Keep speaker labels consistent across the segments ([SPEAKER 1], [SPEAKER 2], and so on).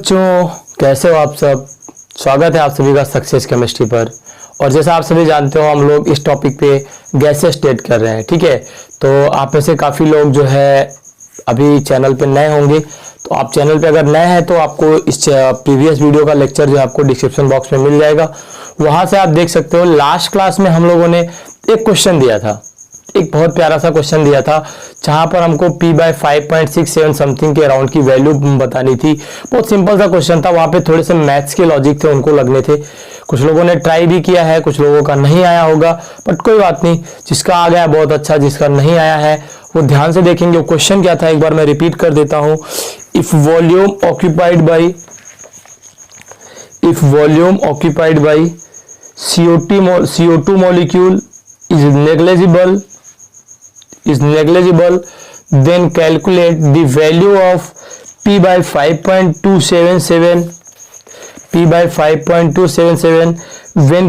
[SPEAKER 1] बच्चों, कैसे हो आप सब। स्वागत है आप सभी का सक्सेस केमिस्ट्री पर। और जैसा आप सभी जानते हो, हम लोग इस टॉपिक पे गैसेस स्टेट कर रहे हैं। ठीक है, तो आप में से काफ़ी लोग जो है अभी चैनल पे नए होंगे, तो आप चैनल पे अगर नए हैं तो आपको इस प्रीवियस वीडियो का लेक्चर जो है आपको डिस्क्रिप्शन बॉक्स में मिल जाएगा। वहाँ से आप देख सकते हो। लास्ट क्लास में हम लोगों ने एक क्वेश्चन दिया था, एक बहुत प्यारा सा क्वेश्चन दिया था, जहां पर हमको P/5.67 समथिंग के अराउंड की वैल्यू बतानी थी। बहुत सिंपल सा क्वेश्चन था। वहां पे थोड़े से मैथ्स के लॉजिक थे, उनको लगने थे। कुछ लोगों ने ट्राई भी किया है, कुछ लोगों का नहीं आया होगा, बट कोई बात नहीं। जिसका आ गया बहुत अच्छा, जिसका नहीं आया है वो ध्यान से देखेंगे। वो क्वेश्चन क्या था एक बार मैं रिपीट कर देता हूं। If volume occupied by CO2 molecule is negligible, then calculate the value of P/5.277 when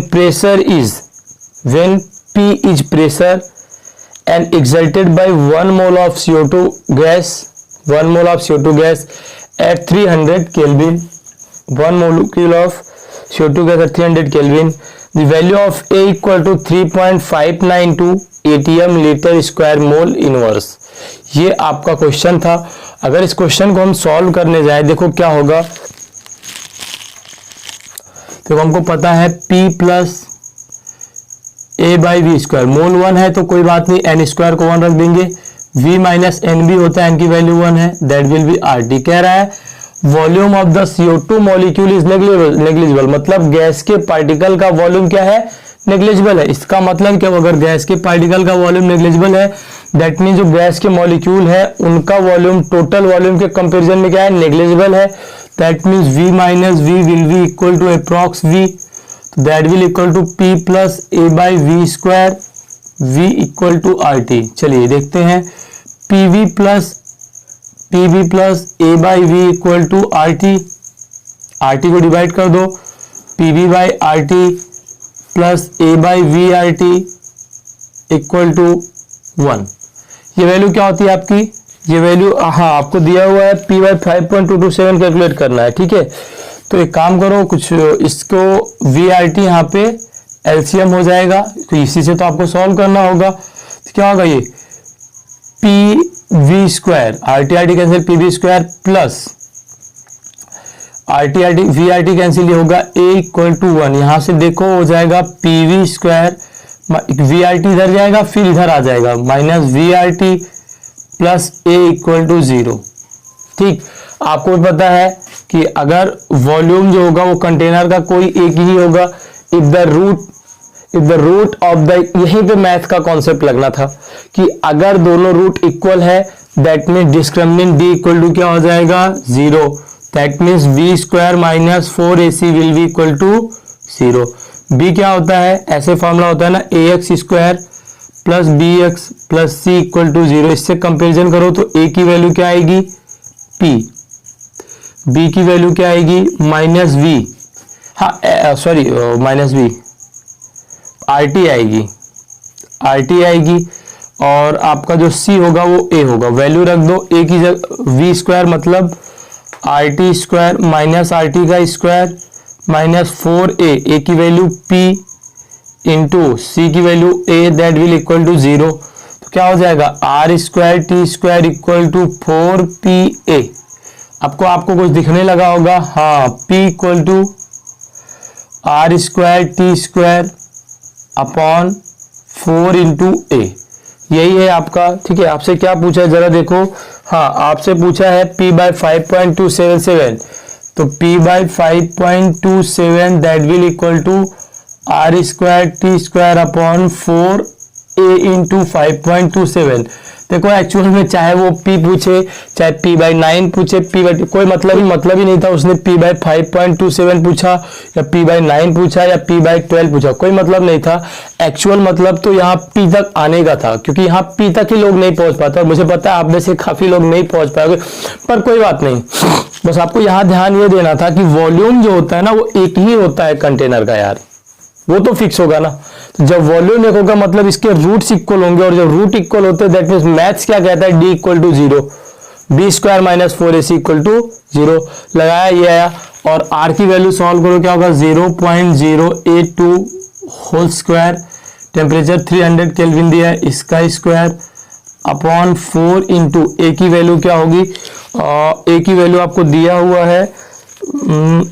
[SPEAKER 1] P is pressure and exerted by 1 mole of CO2 gas at 300 Kelvin. 1 molecule of CO2 gas at 300 Kelvin. The value of A equal to 3.592 ATM litre square mole inverse. ये आपका question था। अगर इस question को हम solve करने जाए, देखो क्या होगा। तो हमको पता है P प्लस A/V स्क्वायर, मोल 1 है तो कोई बात नहीं, n स्क्वायर को 1 रख देंगे। V माइनस एन भी होता है, n की वैल्यू 1 है, दैट विल बी RT। कह रहा है volume of the CO2 molecule is negligible, मतलब गैस के पार्टिकल का वॉल्यूम क्या है, नेग्लिजिबल है। इसका मतलब क्या, अगर गैस के पार्टिकल का वॉल्यूम नेग्लिजिबल है, दैट मीन जो गैस के मॉलिक्यूल है उनका वॉल्यूम टोटल वॉल्यूम के कंपैरिजन में क्या है, नेग्लिजिबल है। That means V minus V will be equal to approx V, that will equal to P plus A/V square, V equal to RT। चलिए देखते हैं। PV plus A/V equal to RT को divide कर दो। PV/RT plus A/V RT equal to 1। ये value क्या होती है आपकी, ये वैल्यू हाँ आपको दिया हुआ है P/5.227 कैलकुलेट करना है। ठीक है, तो एक काम करो, कुछ इसको VRT यहाँ पे LCM हो जाएगा, तो इसी से तो आपको सॉल्व करना होगा। तो क्या होगा ये PV square, RT cancel, PV square plus VRT cancel, ये होगा A इक्वल टू 1। यहां से देखो हो जाएगा PV स्क्वायर, VRT इधर जाएगा, फिर इधर आ जाएगा minus VRT plus A equal to 0। ठीक, आपको पता है कि अगर वॉल्यूम जो होगा वो कंटेनर का कोई एक ही होगा। If the root of the, यहीं पे मैथ का कॉन्सेप्ट लगना था कि अगर दोनों रूट इक्वल है, that means discriminant D equal to क्या हो जाएगा, 0। That means V square minus 4AC will be equal to 0। B क्या होता है, ऐसे फॉर्मूला होता है ना, AX square plus BX plus C equal to 0। इससे कंपेरिजन करो तो A की वैल्यू क्या आएगी P, B की वैल्यू क्या आएगी माइनस V, हाँ सॉरी माइनस V, RT आएगी और आपका जो C होगा वो A होगा। वैल्यू रख दो A की जगह, V स्क्वायर मतलब RT स्क्वायर माइनस RT का स्क्वायर माइनस 4A, A की वैल्यू P इंटू C की value A, that will equal to 0। तो क्या हो जाएगा R square T square equal to 4PA। आपको कुछ दिखने लगा होगा, हाँ P equal to R square T square upon 4 into A, यही है आपका। ठीक है, आपसे क्या पूछा है जरा देखो, हाँ आपसे पूछा है P/5.277, तो P/5.27 that will equal to R square T square upon 4A into 5.27। देखो एक्चुअल में चाहे वो P पूछे, चाहे P/9 पूछे, कोई मतलब ही नहीं था। उसने P/5.27 पूछा या P/9 पूछा या P/12 पूछा, कोई मतलब नहीं था। एक्चुअल मतलब तो यहाँ P तक आने का था, क्योंकि यहाँ P तक ही लोग नहीं पहुंच पाते। और मुझे पता है आप में से काफी लोग नहीं पहुंच पाओगे, पर कोई बात नहीं। बस आपको यहाँ ध्यान ये देना था कि वॉल्यूम जो होता है ना वो एक ही होता है कंटेनर का यार, वो तो फिक्स होगा ना। तो जब वॉल्यूम एक होगा मतलब इसके रूट्स इक्वल होंगे, और जब रूट इक्वल होते हैं दैट मींस मैथ्स क्या कहता है, d equal to 0। B square minus 4ac equal to 0 लगाया, ये आया। और r की वैल्यू सॉल्व करो, क्या होगा 0.082 होल स्क्वायर, टेम्परेचर 300 केल्विन दिया है, इसका स्क्वायर अपॉन 4 इंटू ए की वैल्यू क्या होगी, ए की वैल्यू आपको दिया हुआ है,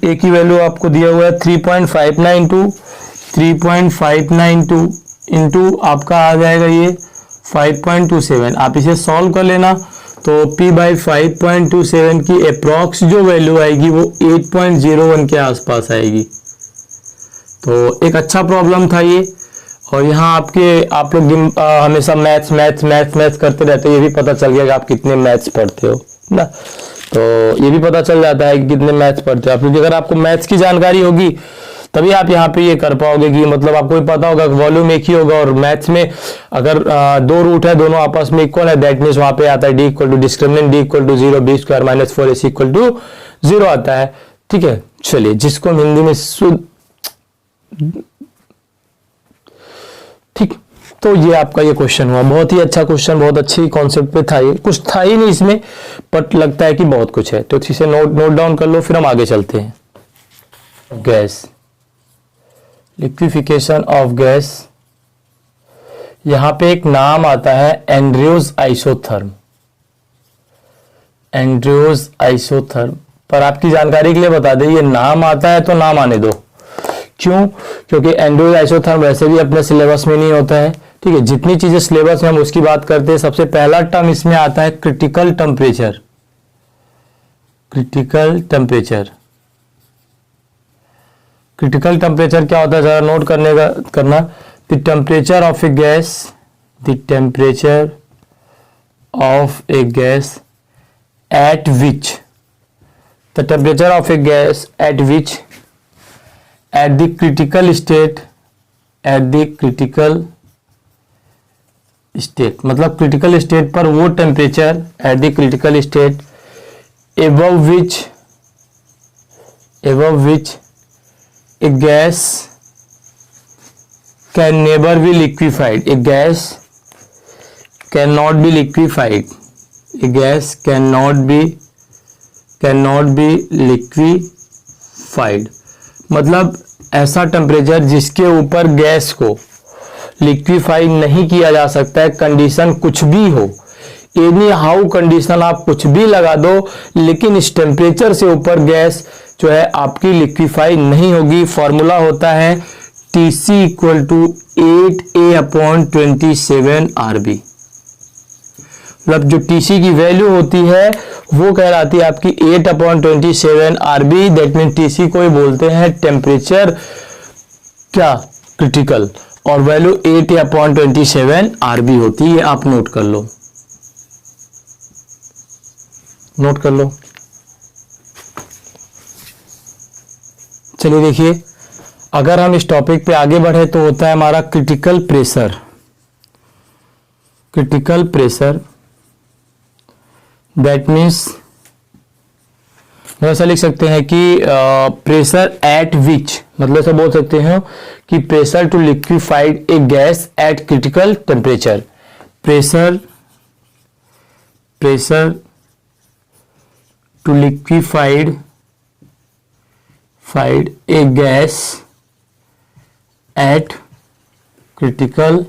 [SPEAKER 1] ए की वैल्यू आपको दिया हुआ है 3.592 इंटू आपका आ जाएगा ये 5.27। आप इसे सॉल्व कर लेना तो p बाई 5.27 की अप्रॉक्स जो वैल्यू आएगी वो 8.01 के आसपास आएगी। तो एक अच्छा प्रॉब्लम था ये। और यहाँ आप लोग हमेशा मैथ्स करते रहते हो, ये भी पता चल गया कि आप कितने मैथ्स पढ़ते हो ना, तो ये भी पता चल जाता है कि कितने मैथ्स पढ़ते हो आप, क्योंकि अगर आपको मैथ्स की जानकारी होगी तभी आप यहाँ पे ये कर पाओगे कि मतलब आपको भी पता होगा वॉल्यूम एक ही होगा। और मैथ्स में अगर दो रूट है, दोनों आपस में इक्वल है, दैट मीन्स वहां पे आता है D equal to discriminant D equal to 0, B square minus 4ac equal to 0 आता है। ठीक है, चलिए जिसको हम हिंदी में ठीक, तो ये आपका ये क्वेश्चन हुआ, बहुत ही अच्छा क्वेश्चन, बहुत अच्छी कॉन्सेप्ट पे था, ये कुछ था ही नहीं इसमें बट लगता है कि बहुत कुछ है, तो इसे नोट डाउन कर लो, फिर हम आगे चलते हैं। गैस, लिक्विफिकेशन ऑफ गैस, यहां पे एक नाम आता है एंड्रयूज आइसोथर्म, एंड्रयूज आइसोथर्म। पर आपकी जानकारी के लिए बता दें, ये नाम आता है तो नाम आने दो, क्यों? क्योंकि एंड्रयूज आइसोथर्म वैसे भी अपने सिलेबस में नहीं होता है। ठीक है, जितनी चीजें सिलेबस में हम उसकी बात करते हैं। सबसे पहला टर्म इसमें आता है critical temperature, critical temperature. Critical temperature क्या होता है जरा नोट करना। The temperature of A gas, the temperature of A gas eight which, the temperature of A gas eight which at the critical state, at the critical state, मतलब critical state पर वो temperature, at the critical state above which a gas can never be liquefied, a gas cannot be liquefied, a gas cannot be liquefied, मतलब ऐसा temperature जिसके ऊपर gas को liquefy नहीं किया जा सकता है। कंडीशन कुछ भी हो, एनी हाउ कंडीशन आप कुछ भी लगा दो, लेकिन इस टेम्परेचर से ऊपर गैस जो है आपकी लिक्विफाई नहीं होगी। फॉर्मूला होता है TC equal to 8A/27 RB, मतलब जो TC की वैल्यू होती है वो कहलाती है आपकी 8/27 RB। दैट मीन TC को ही बोलते हैं टेम्परेचर क्या, क्रिटिकल, और वैल्यू 8/27 RB होती है। आप नोट कर लो, नोट कर लो। चलिए देखिए, अगर हम इस टॉपिक पे आगे बढ़े तो होता है हमारा critical pressure. Critical pressure that means ऐसा लिख सकते हैं कि प्रेशर एट विच, मतलब ऐसा बोल सकते हैं कि pressure to liquefied a gas at critical temperature, pressure to liquefied a gas at critical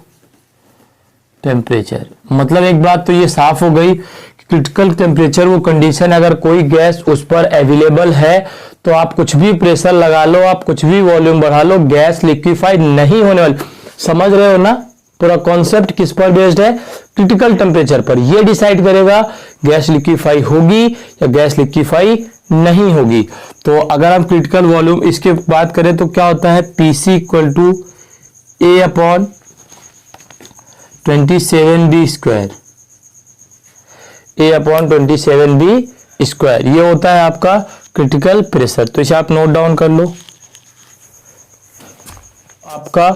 [SPEAKER 1] temperature। मतलब एक बात तो ये साफ हो गई कि क्रिटिकल टेम्परेचर वो कंडीशन, अगर कोई गैस उस पर अवेलेबल है तो आप कुछ भी प्रेशर लगा लो, आप कुछ भी वॉल्यूम बढ़ा लो, गैस लिक्विफाइड नहीं होने वाली। समझ रहे हो ना, पूरा कॉन्सेप्ट किस पर बेस्ड है, क्रिटिकल टेम्परेचर पर। ये डिसाइड करेगा गैस लिक्विफाई होगी या गैस लिक्विफाई नहीं होगी। तो अगर हम क्रिटिकल वॉल्यूम इसके बात करें तो क्या होता है, PC equal to A/27B square, A/27B square, ये होता है आपका क्रिटिकल प्रेशर। तो इसे आप नोट डाउन कर लो। आपका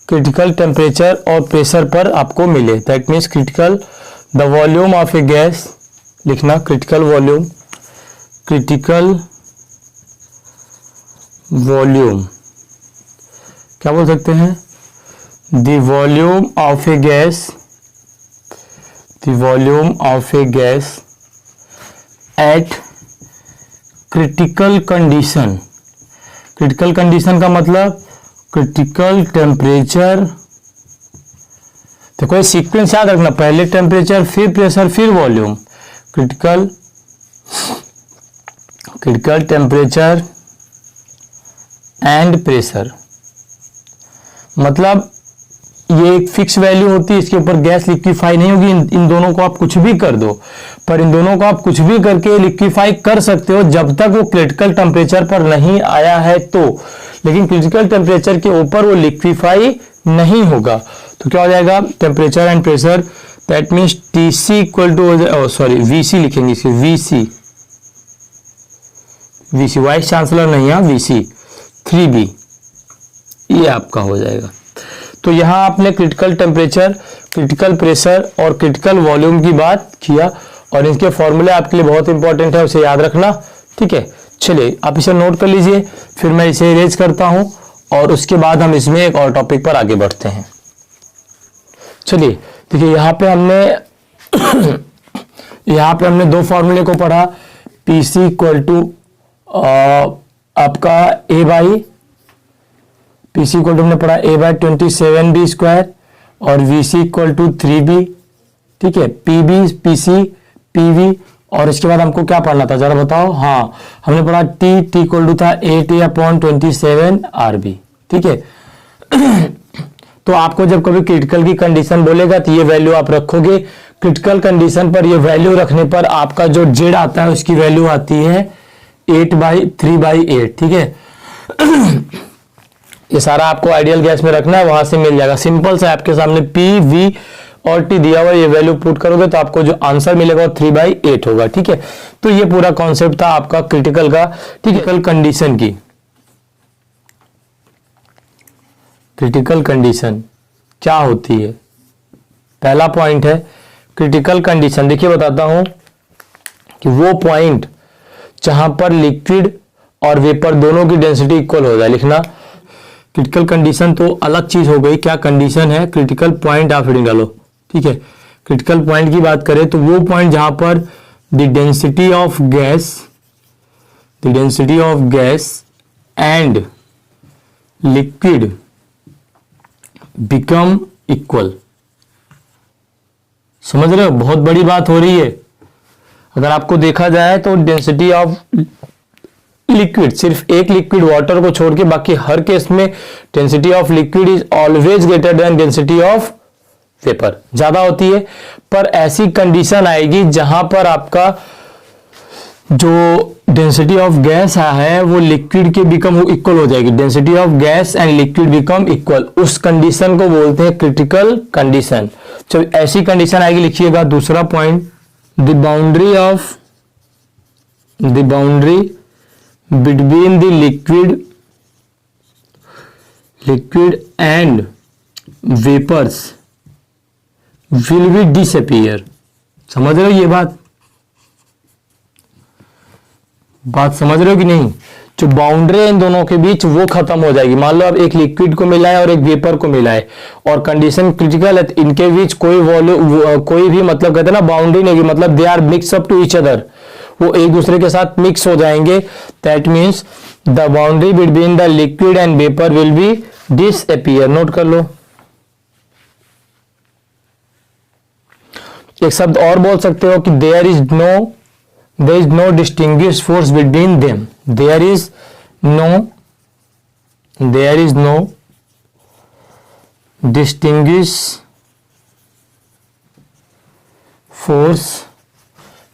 [SPEAKER 1] क्रिटिकल टेम्परेचर और प्रेशर पर आपको मिले, that means critical the volume of A gas, लिखना क्रिटिकल वॉल्यूम, क्रिटिकल वॉल्यूम क्या बोल सकते हैं, the volume of A gas, the volume of A gas at critical condition. Critical condition का मतलब क्रिटिकल टेम्परेचर, तो कोई सीक्वेंस याद रखना, पहले टेम्परेचर फिर प्रेशर फिर volume. Critical temperature and pressure, मतलब ये एक फिक्स वैल्यू होती है, इसके ऊपर गैस लिक्विफाई नहीं होगी। इन दोनों को आप कुछ भी कर दो, पर इन दोनों को आप कुछ भी करके लिक्विफाई कर सकते हो जब तक वो क्रिटिकल टेम्परेचर पर नहीं आया है तो। लेकिन क्रिटिकल टेम्परेचर के ऊपर वो लिक्विफाई नहीं होगा तो क्या हो जाएगा, temperature and pressure, that means TC equal to sorry VC लिखेंगे इसे, वीसी वाइस चांसलर नहीं है, वीसी 3B ये आपका हो जाएगा। तो यहां आपने क्रिटिकल टेम्परेचर, क्रिटिकल प्रेशर और क्रिटिकल वॉल्यूम की बात किया और इनके फॉर्मूले आपके लिए बहुत इंपॉर्टेंट है, उसे याद रखना। ठीक है, चलिए आप इसे नोट कर लीजिए, फिर मैं इसे इरेज करता हूं और उसके बाद हम इसमें एक और टॉपिक पर आगे बढ़ते हैं। चलिए देखिए, यहाँ पे हमने दो फॉर्मूले को पढ़ा, पीसी इक्वल टू आपका ए बाई, पीसी इक्वल टू हमने पढ़ा ए बाई 27B स्क्वायर और वीसी इक्वल टू 3B। ठीक है, पीबी, पीसी, पीवी, और इसके बाद हमको क्या पढ़ना था जरा बताओ। हाँ, हमने पढ़ा टी इक्वल टू था 8A/27RB। ठीक है, तो आपको जब कभी क्रिटिकल की कंडीशन बोलेगा तो ये वैल्यू आप रखोगे। क्रिटिकल कंडीशन पर ये वैल्यू रखने पर आपका जो जेड आता है उसकी वैल्यू आती है 8/3/8। ठीक है, ये सारा आपको आइडियल गैस में रखना है, वहां से मिल जाएगा। सिंपल से आपके सामने पी, वी और टी दिया हुआ, ये वैल्यू पुट करोगे तो आपको जो आंसर मिलेगा वो 3/8 होगा। ठीक है, तो ये पूरा कॉन्सेप्ट था आपका क्रिटिकल का। क्रिटिकल कंडीशन की, क्रिटिकल कंडीशन क्या होती है, पहला पॉइंट है क्रिटिकल कंडीशन। देखिए बताता हूं कि वो पॉइंट जहां पर लिक्विड और वेपर दोनों की डेंसिटी इक्वल हो जाए, लिखना। क्रिटिकल कंडीशन तो अलग चीज हो गई, क्या कंडीशन है, क्रिटिकल पॉइंट आप रीडिंग डालो। ठीक है, क्रिटिकल पॉइंट की बात करें तो वो पॉइंट जहां पर the density of gas and liquid become equal. समझ रहे हो, बहुत बड़ी बात हो रही है। अगर आपको देखा जाए तो डेंसिटी ऑफ लिक्विड, सिर्फ एक लिक्विड वाटर को छोड़ के बाकी हर केस में density of liquid is always greater than density of vapour, ज्यादा होती है। पर ऐसी कंडीशन आएगी जहां पर आपका जो डेंसिटी ऑफ गैस है वो लिक्विड के बिकम इक्वल हो जाएगी, density of gas and liquid become equal, उस कंडीशन को बोलते हैं क्रिटिकल कंडीशन। चलो ऐसी कंडीशन आएगी, लिखिएगा दूसरा point, the boundary between the liquid and vapours will be disappear. समझ रहे हो ये बात समझ रहे हो कि नहीं। जो बाउंड्री है इन दोनों के बीच वो खत्म हो जाएगी। मान लो अब एक लिक्विड को मिला है और एक वेपर को मिला है और कंडीशन क्रिटिकल है, इनके बीच कोई कोई भी मतलब कहते हैं ना बाउंड्री नहीं, मतलब they are mix up to each other, वो एक दूसरे के साथ मिक्स हो जाएंगे। That means the boundary between the liquid and vapour will be disappear. Note कर लो। एक शब्द और बोल सकते हो कि there is no distinguish force between them. There is no distinguish force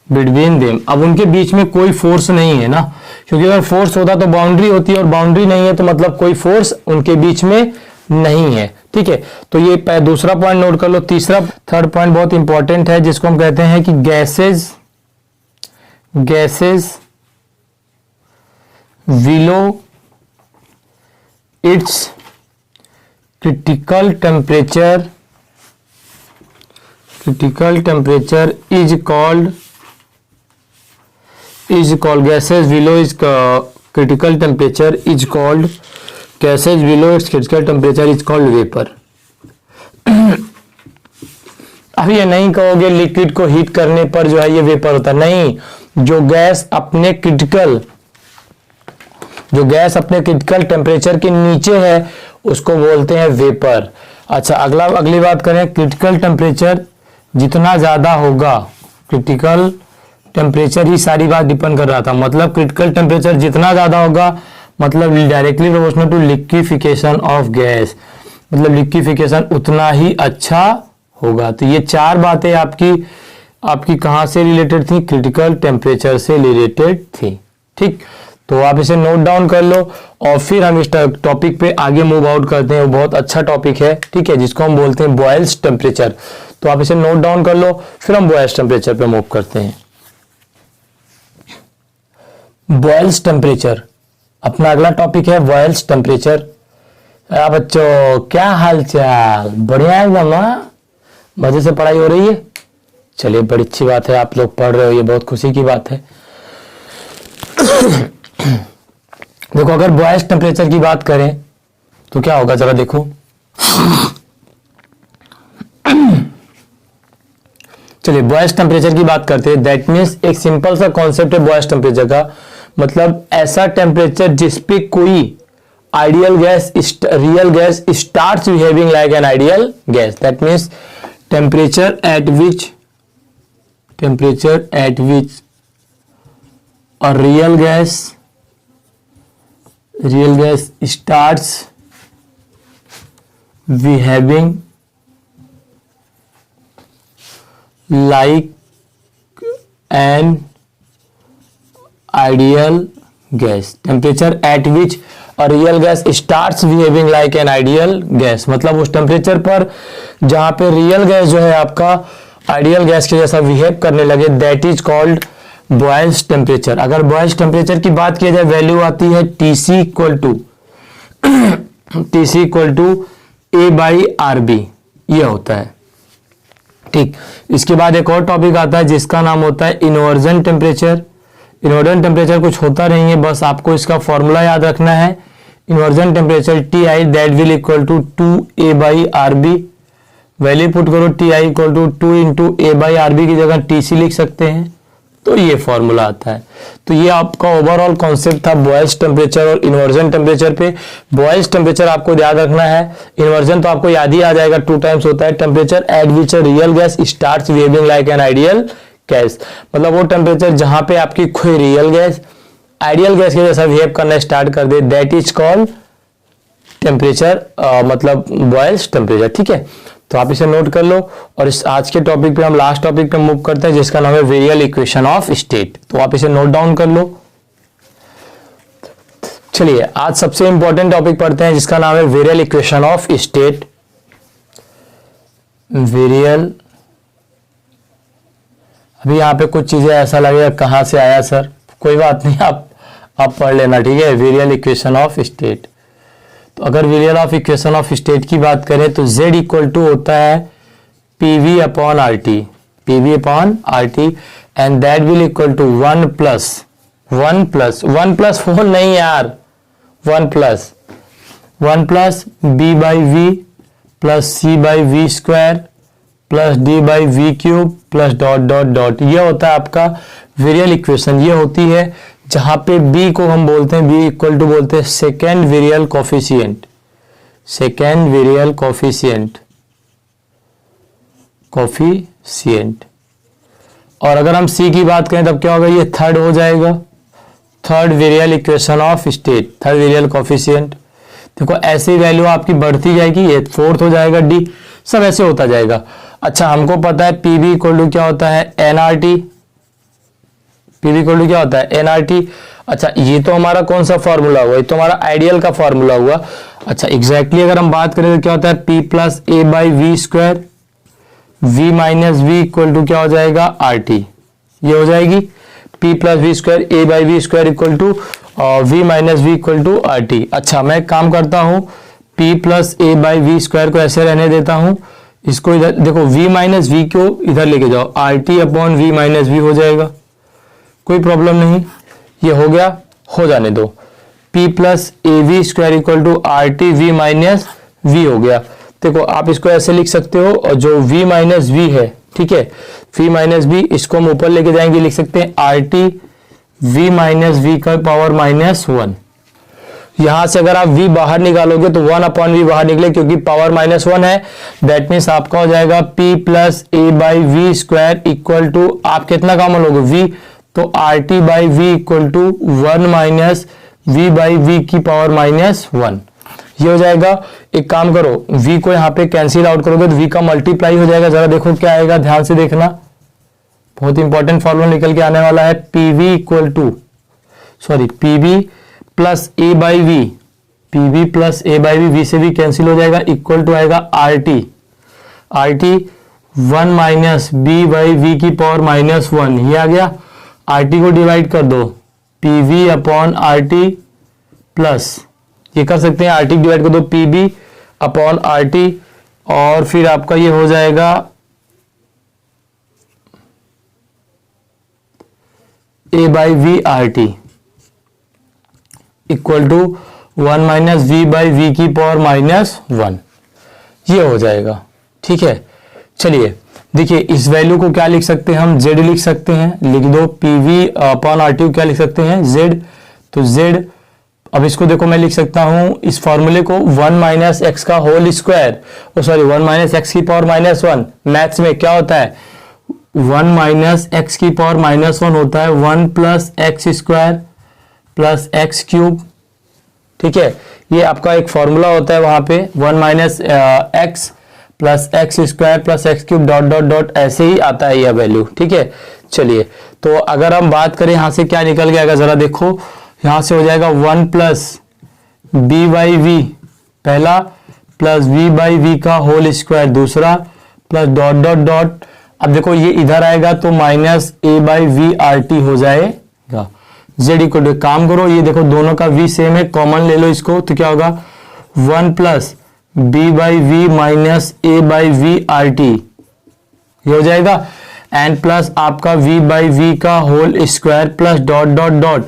[SPEAKER 1] between them. अब उनके बीच में कोई फोर्स नहीं है ना, क्योंकि अगर फोर्स होता तो बाउंड्री होती है और बाउंड्री नहीं है तो मतलब कोई फोर्स उनके बीच में नहीं है। ठीक है, तो ये दूसरा पॉइंट नोट कर लो। थर्ड पॉइंट बहुत इंपॉर्टेंट है जिसको हम कहते हैं कि gases below it's critical temperature is called gases below its critical temperature is called vapor। अब ये नहीं कहोगे लिक्विड को हीट करने पर जो है ये वेपर होता, नहीं, जो गैस अपने क्रिटिकल टेम्परेचर के नीचे है उसको बोलते हैं वेपर। अच्छा, अगली बात करें, क्रिटिकल टेम्परेचर जितना ज्यादा होगा, क्रिटिकल टेम्परेचर ही सारी बात डिपेंड कर रहा था, मतलब क्रिटिकल टेम्परेचर जितना ज्यादा होगा मतलब directly proportional to liquefaction of gas, मतलब लिक्विफिकेशन उतना ही अच्छा होगा। तो ये चार बातें आपकी कहां से रिलेटेड थी? क्रिटिकल टेम्परेचर से रिलेटेड थी। ठीक, तो आप इसे नोट डाउन कर लो और फिर हम इस टॉपिक पे आगे मूव आउट करते हैं। वो बहुत अच्छा टॉपिक है, ठीक है, जिसको हम बोलते हैं बॉयल्स टेम्परेचर। तो आप इसे नोट डाउन कर लो, फिर हम बॉयल्स टेम्परेचर पे मूव करते हैं। बॉयल्स टेम्परेचर अपना अगला टॉपिक है, बॉयल्स टेम्परेचर। बच्चों क्या हाल चाल? बढ़िया एकदम, मजे से पढ़ाई हो रही है? चलिए, बड़ी अच्छी बात है, आप लोग पढ़ रहे हो, ये बहुत खुशी की बात है। देखो, अगर बॉयल्स टेम्परेचर की बात करें तो क्या होगा, जरा देखो। चलिए, बॉयल्स टेम्परेचर की बात करते हैं। दैट मीन्स एक सिंपल सा कॉन्सेप्ट है बॉयल्स टेम्परेचर का, मतलब ऐसा टेम्परेचर जिसपे कोई ideal gas, real gas starts behaving like an ideal gas. That means temperature at which a real gas starts behaving like an ideal gas। Temperature at which a real gas starts behaving like an ideal gas, मतलब उस temperature पर जहां पे real gas जो है आपका ideal gas के जैसा बिहेव करने लगे, that is called boils temperature. अगर बॉयल्स टेम्परेचर की बात की जाए, वैल्यू आती है TC इक्वल टू A/RB, ये होता है। ठीक, इसके बाद एक और टॉपिक आता है जिसका नाम होता है इन्वर्जन टेम्परेचर। इन्वर्जन टेम्परेचर कुछ होता नहीं है, बस आपको इसका फॉर्मूला याद रखना है। Inversion temperature TI that will equal to 2A/RB। Value put करो, TI equal to 2 into A/RB की जगह TC लिख सकते हैं, तो ये फॉर्मूला आता है। तो ये आपका ओवरऑल कॉन्सेप्ट था बॉयल्स टेम्परेचर और इन्वर्जन टेम्परेचर पे। बॉयल्स टेम्परेचर आपको याद रखना है, इन्वर्जन तो आपको याद ही आ जाएगा, 2 टाइम्स होता है। Temperature at which real gas starts behaving like an ideal gas, मतलब वो टेम्परेचर जहां पे आपकी कोई रियल गैस आइडियल गैस के जैसा बिहेव करना स्टार्ट कर दे, दैट इज कॉल्ड टेम्परेचर, मतलब बॉयल्स टेम्परेचर। ठीक है, तो आप इसे नोट कर लो और इस आज के टॉपिक पे हम लास्ट टॉपिक पे मूव करते हैं जिसका नाम है वेरियल इक्वेशन ऑफ स्टेट। तो आप इसे नोट डाउन कर लो। चलिए, आज सबसे इंपॉर्टेंट टॉपिक पढ़ते हैं जिसका नाम है वेरियल इक्वेशन ऑफ स्टेट। वेरियल, अभी यहां पे कुछ चीजें ऐसा लगेगा कहां से आया सर, कोई बात नहीं, आप पढ़ लेना, ठीक है। वेरियल इक्वेशन ऑफ स्टेट, तो अगर वेरियल ऑफ इक्वेशन ऑफ स्टेट की बात करें तो Z इक्वल टू होता है PV upon RT and that will equal to 1 plus 4 नहीं यार, 1 plus B/V plus C/V square plus D/V cube plus dot dot dot, ये होता है आपका वेरियल इक्वेशन। ये होती है जहां पे B को हम बोलते हैं, B इक्वल टू बोलते हैं सेकेंड वेरियल कोफिशिएंट। और अगर हम C की बात करें तब क्या होगा, ये थर्ड हो जाएगा, third virial equation of state, third virial coefficient. देखो ऐसी वैल्यू आपकी बढ़ती जाएगी, ये फोर्थ हो जाएगा, D सब ऐसे होता जाएगा। अच्छा, हमको पता है PV इक्वल टू क्या होता है, nRT। PV इक्वल टू क्या होता है, nRT। अच्छा, ये तो हमारा कौन सा फॉर्मूला हुआ, ये तो हमारा आइडियल का फॉर्मूला हुआ। अच्छा, एग्जैक्टली अगर हम बात करें तो क्या होता है, P plus A/V square, V minus V equal to क्या हो जाएगा, RT। ये हो जाएगी P plus V square A/V square equal to V minus V equal to RT। अच्छा, मैं काम करता हूँ, P प्लस A/V स्क्वायर को ऐसे रहने देता हूँ, इसको इधर देखो, V माइनस V को इधर लेके जाओ, RT upon V minus V हो जाएगा, कोई प्रॉब्लम नहीं। ये हो गया, हो जाने दो। P plus AV square equal to RT V minus V हो गया। देखो आप इसको ऐसे लिख सकते हो, और जो V माइनस V है ठीक है, v माइनस बी, इसको हम ऊपर लेके जाएंगे, लिख सकते हैं R T v minus V का पावर -1। यहां से अगर आप v बाहर निकालोगे तो 1/v बाहर निकले क्योंकि पावर -1 है। दैट मीन्स आपका हो जाएगा p plus A by V square equal to, आप कितना कॉमन लोगे v, तो R T by V equal to 1 minus v by we की पावर -1। ये हो जाएगा। एक काम करो, v को यहाँ पे कैंसिल आउट करोगे तो v का मल्टीप्लाई हो जाएगा। जरा देखो क्या आएगा, ध्यान से देखना, बहुत इंपॉर्टेंट फॉर्मूला निकल के आने वाला है। PV equal to PV plus A by V, PV plus A by V, V से भी कैंसिल हो जाएगा, इक्वल टू आएगा R T 1 minus B by we की पावर -1। ये आ गया। आर टी को डिवाइड कर दो, PV upon are t plus, ये कर सकते हैं, आर टी डिवाइड कर दो पीबी अपॉन आर टी, और फिर आपका ये हो जाएगा a by we are t equal to 1 minus v by we की पावर -1। ये हो जाएगा। ठीक है, चलिए देखिए इस वैल्यू को क्या लिख सकते हैं हम, z लिख सकते हैं, लिख दो पीवी अपॉन आर टी को क्या लिख सकते हैं, z। तो z, अब इसको देखो मैं लिख सकता हूं इस फॉर्मूले को 1 माइनस एक्स का होल स्क्वायर, 1 माइनस एक्स की पावर -1। मैथ्स में क्या होता है, 1 माइनस एक्स की पावर -1 होता है 1 plus x square plus x cube. ठीक है, ये आपका एक फॉर्मूला होता है वहां पे, 1 minus x plus x square plus x cube dot dot dot, ऐसे ही आता है यह वैल्यू। ठीक है, चलिए तो अगर हम बात करें यहां से क्या निकल गया, जरा देखो यहां से हो जाएगा 1 प्लस बी बाई वी पहला प्लस वी बाई वी का होल स्क्वायर दूसरा प्लस डॉट डॉट डॉट। अब देखो ये इधर आएगा तो minus A by we are T हो जाएगा। जेड इक्वल टू, काम करो ये देखो दोनों का v सेम है, कॉमन ले लो इसको, तो क्या होगा 1 plus B by V minus A by we are T, ये हो जाएगा, एंड प्लस आपका v बाई वी का whole square plus dot dot dot.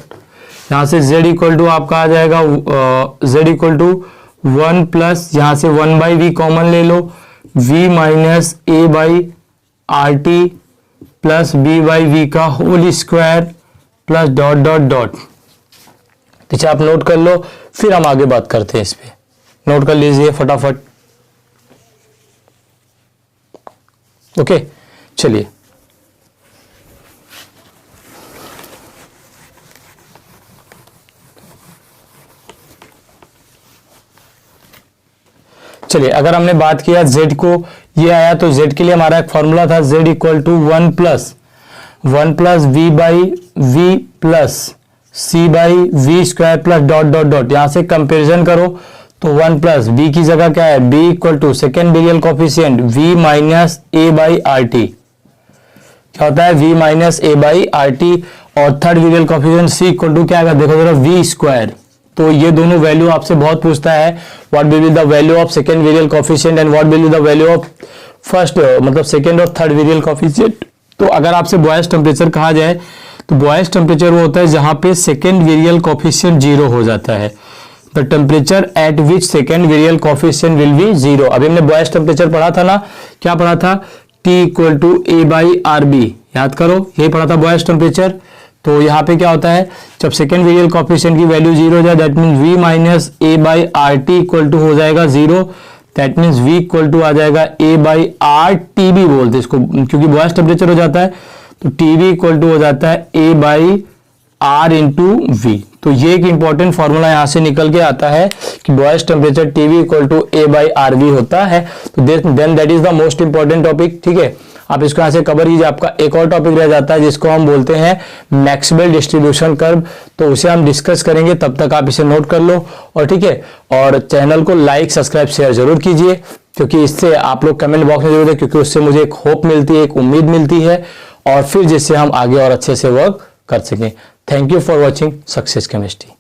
[SPEAKER 1] यहां से z इक्वल टू आपका आ जाएगा z इक्वल टू 1 प्लस, यहां से 1 बाई वी कॉमन ले लो, v minus A by r t plus B by we का whole square plus dot dot dot. ठीक है, आप नोट कर लो, फिर हम आगे बात करते हैं इस पे। नोट कर लीजिए फटाफट। ओके, चलिए अगर हमने बात किया z को, ये आया तो z के लिए हमारा एक फॉर्मूला था z equal to 1 plus V by V plus C by V square plus dot dot dot. यहां से कंपेरिजन करो तो 1 प्लस b की जगह क्या है, b equal to second variable coefficient v minus A by r t, क्या होता है v minus A by r t, और third variable coefficient c equal to क्या आएगा, देखो जरा v स्क्वायर। तो ये दोनों वैल्यू आपसे बहुत पूछता है, what will be the value of second variable coefficient and what will be the value of first, मतलब सेकेंड और थर्ड वेरिएबल कोफिशिएंट। तो अगर आपसे बॉयज टेम्परेचर कहा जाए तो बॉयज टेम्परेचर वो होता है जहां पे सेकेंड वेरिएबल कोफिशिएंट 0 हो जाता है, the temperature at which second variable coefficient will be 0। अभी हमने बॉयज टेम्परेचर पढ़ा था ना, क्या पढ़ा था, T equal to A by R B, याद करो यही पढ़ा था बॉयज टेम्परेचर। तो यहाँ पे क्या होता है, जब सेकेंड वेरिएबल कोफिशिएंट की वैल्यू 0 हो जाए that means v minus A by r t equal to हो जाएगा 0, that means v equal to आ जाएगा a बाई आर टी भी बोलते इसको, क्योंकि बॉयज टेम्परेचर हो जाता है तो टी इक्वल टू हो जाता है a by R into V. तो ये एक इंपॉर्टेंट फॉर्मूला यहां से निकल के आता है कि Boyle's temperature TV equal to A by R V होता है। तो then that is the most important topic. ठीक है, आप इसको यहां से कवर कीजिए। आपका एक और टॉपिक रह जाता है जिसको हम बोलते हैं मैक्सवेल डिस्ट्रीब्यूशन कर्व, तो उसे हम डिस्कस करेंगे, तब तक आप इसे नोट कर लो। और ठीक है, और चैनल को लाइक सब्सक्राइब शेयर जरूर कीजिए, क्योंकि इससे आप लोग कमेंट बॉक्स में जरूर दें, क्योंकि उससे मुझे एक होप मिलती है, एक उम्मीद मिलती है, और फिर जिससे हम आगे और अच्छे से वर्क कर सकें। Thank you for watching success chemistry.